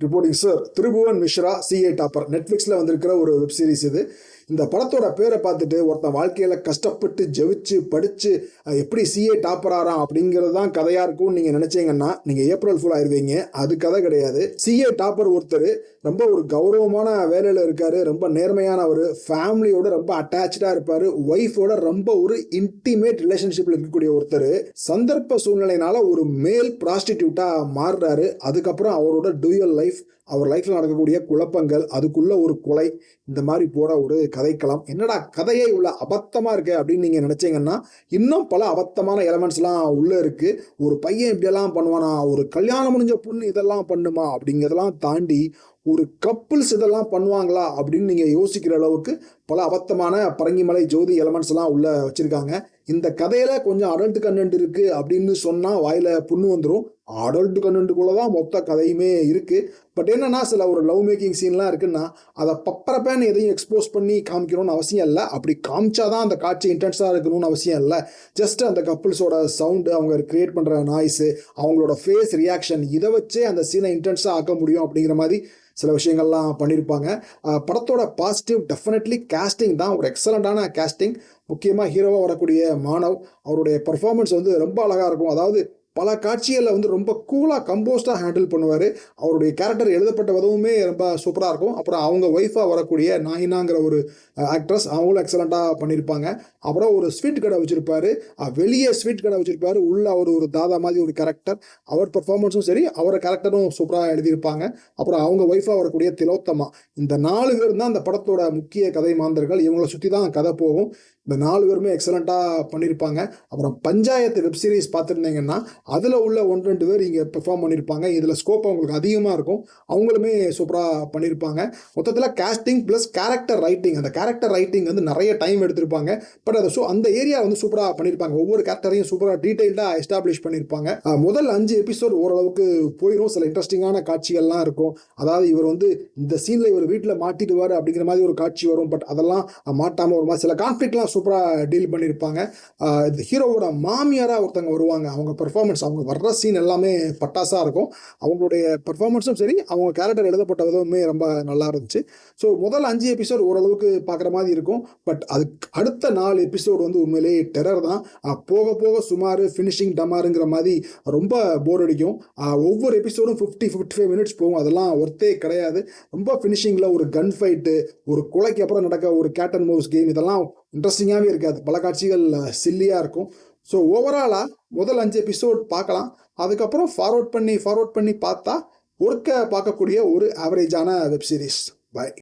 Reporting sir. Tribhuvan Mishra CA topper நெட்ஃப்ளிக்ஸில் வந்திருக்கிற ஒரு வெப் சீரிஸ் இது. இந்த படத்தோட பேரை பார்த்துட்டு ஒருத்தன் வாழ்க்கையில் கஷ்டப்பட்டு ஜெயிச்சு படித்து எப்படி சிஏ டாப்பர் ஆறான் அப்படிங்கிறது தான் கதையாக இருக்கும்னு நீங்கள் நினச்சிங்கன்னா நீங்கள் ஏப்ரல் ஃபுல் ஆயிடுவீங்க. அது கதை கிடையாது. சிஏ டாப்பர் ஒருத்தர் ரொம்ப ஒரு கௌரவமான வேலையில் இருக்கார், ரொம்ப நேர்மையானவர், ஃபேமிலியோட ரொம்ப அட்டாச்சாக இருப்பார், ஒய்ஃபோட ரொம்ப ஒரு இன்டிமேட் ரிலேஷன்ஷிப்பில் இருக்கக்கூடிய ஒருத்தர் சந்தர்ப்ப சூழ்நிலையினால ஒரு மேல் ப்ராஸ்டிடியூட்டாக மாறுறாரு. அதுக்கப்புறம் அவரோட டூயல் லைஃப், அவர் லைஃப்பில் நடக்கக்கூடிய குழப்பங்கள், அதுக்குள்ள ஒரு கொலை, இந்த மாதிரி போகிற ஒரு கதைக்களம். என்னடா கதையே உள்ள அபத்தமாக இருக்கு அப்படின்னு நீங்கள் நினச்சிங்கன்னா இன்னும் பல அபத்தமான எலமெண்ட்ஸ்லாம் உள்ளே இருக்குது. ஒரு பையன் இப்படியெல்லாம் பண்ணுவானா, ஒரு கல்யாணம் முடிஞ்ச பொண்ணு இதெல்லாம் பண்ணுமா அப்படிங்கிறதெல்லாம் தாண்டி ஒரு கப்புள்ஸ் இதெல்லாம் பண்ணுவாங்களா அப்படின்னு நீங்கள் யோசிக்கிற அளவுக்கு பல அபத்தமான பரங்கிமலை ஜோதி எலமெண்ட்ஸ்லாம் உள்ளே வச்சுருக்காங்க. இந்த கதையில் கொஞ்சம் அடல்ட் கண்டென்ட் இருக்குது அப்படின்னு சொன்னால் வாயில் புண்ணு வந்துடும். அடல்ட் கண்டென்ட்டுக்குள்ளே தான் மொத்த கதையுமே இருக்குது. பட் என்னென்னா சில ஒரு லவ் மேக்கிங் சீன்லாம் இருக்குன்னா அதை பப்பரப்பேன்னு எதையும் எக்ஸ்போஸ் பண்ணி காமிக்கணும்னு அவசியம் இல்லை. அப்படி காமிச்சாதான் அந்த காட்சி இன்டென்ஸாக இருக்கணும்னு அவசியம் இல்லை. ஜஸ்ட் அந்த கப்புள்ஸோட சவுண்டு, அவங்க கிரியேட் பண்ணுற நாய்ஸு, அவங்களோட ஃபேஸ் ரியாக்ஷன், இதை வச்சே அந்த சீனை இன்டென்ஸாக ஆக்க முடியும் அப்படிங்கிற மாதிரி சில விஷயங்கள்லாம் பண்ணியிருப்பாங்க. படத்தோட பாசிட்டிவ் டெஃபினெட்லி கேஸ்டிங் தான், ஒரு எக்ஸலண்ட்டான கேஸ்டிங். முக்கியமாக ஹீரோவாக வரக்கூடிய மானவ், அவருடைய பர்ஃபார்மன்ஸ் வந்து ரொம்ப அழகாக இருக்கும். அதாவது பல காட்சிகளில் ரொம்ப கூலாக கம்போஸ்டாக ஹேண்டில் பண்ணுவார். அவருடைய கேரக்டர் எழுதப்பட்ட விதமுமே ரொம்ப சூப்பராக இருக்கும். அப்புறம் அவங்க ஒய்ஃபாக வரக்கூடிய நாயினாங்கிற ஒரு ஆக்ட்ரஸ், அவங்களும் எக்ஸலண்ட்டாக பண்ணியிருப்பாங்க. அப்புறம் ஒரு ஸ்வீட் கடை வச்சுருப்பார், வெளியே ஸ்வீட் கடை வச்சுருப்பார், உள்ள அவர் ஒரு தாதா மாதிரி ஒரு கேரக்டர். அவர் பர்ஃபார்மன்ஸும் சரி, அவரோட கேரக்டரும் சூப்பராக எழுதியிருப்பாங்க. அப்புறம் அவங்க ஒய்ஃபாக வரக்கூடிய திலோத்தமா, இந்த 4 பேர் தான் இந்த படத்தோட முக்கிய கதை மாந்தர்கள். இவங்களை சுற்றி தான் கதை போகும். இந்த 4 பேருமே எக்ஸலண்ட்டாக பண்ணியிருப்பாங்க. அப்புறம் பஞ்சாயத்து வெப் சீரிஸ் பார்த்துருந்தீங்கன்னா அதில் உள்ள 1-2 பேர் இங்கே பெர்ஃபார்ம் பண்ணியிருப்பாங்க. இதில் ஸ்கோப் அவங்களுக்கு அதிகமாக இருக்கும். அவங்களுமே சூப்பராக பண்ணியிருப்பாங்க. மொத்தத்தில் கேஸ்டிங் ப்ளஸ் கேரக்டர் ரைட்டிங், அந்த கேரக்டர் ரைட்டிங் வந்து நிறைய டைம் எடுத்திருப்பாங்க. பட் அதை அந்த ஏரியா வந்து சூப்பராக பண்ணியிருப்பாங்க. ஒவ்வொரு கேரக்டரையும் சூப்பராக டீட்டெயில்டாக எஸ்டாப்ளிஷ் பண்ணியிருப்பாங்க. முதல் 5 எபிசோட் ஓரளவுக்கு போயிடும். சில இன்ட்ரெஸ்டிங்கான காட்சிகள்லாம் இருக்கும். அதாவது இவர் வந்து இந்த சீனில் இவர் வீட்டில் மாட்டிடுவார் அப்படிங்கிற மாதிரி ஒரு காட்சி வரும். பட் அதெல்லாம் மாட்டாமல் ஒரு மாதிரி சில கான்ஃப்ளிக்ட்லாம் சூப்பராக டீல் பண்ணியிருப்பாங்க. ஹீரோவோட மாமியாராக ஒருத்தவங்க வருவாங்க. அவங்க பெர்ஃபார்மன்ஸ், அவங்க வர்ற சீன் எல்லாமே பட்டாசாக இருக்கும். அவங்களுடைய பெர்ஃபார்மன்ஸும் சரி, அவங்க கேரக்டர் எழுதப்பட்ட விதமே ரொம்ப நல்லா இருந்துச்சு. ஸோ முதல் 5 எபிசோட் ஓரளவுக்கு பார்க்குற மாதிரி இருக்கும். பட் அதுக்கு அடுத்த 4 எபிசோடு வந்து உண்மையிலேயே டெரர் தான். போக போக சுமார் ஃபினிஷிங் டமாருங்கிற மாதிரி ரொம்ப போர் அடிக்கும். ஒவ்வொரு எபிசோடும் 50-55 மினிட்ஸ் போகும். அதெல்லாம் ஒர்த்தே கிடையாது. ரொம்ப ஃபினிஷிங்கில் ஒரு கன் ஃபைட்டு, ஒரு கொலைக்கு அப்புறம் நடக்க ஒரு கேட் அண்ட் மவுஸ் கேம், இதெல்லாம் இன்ட்ரெஸ்டிங்காகவே இருக்காது. பல காட்சிகள் சில்லியாக இருக்கும். ஸோ ஓவராலாக முதல் 5 எபிசோட் பார்க்கலாம். அதுக்கப்புறம் ஃபார்வர்ட் பண்ணி பார்த்தா ஒர்க்கை பார்க்கக்கூடிய ஒரு ஆவரேஜான வெப் சீரிஸ். பாய்.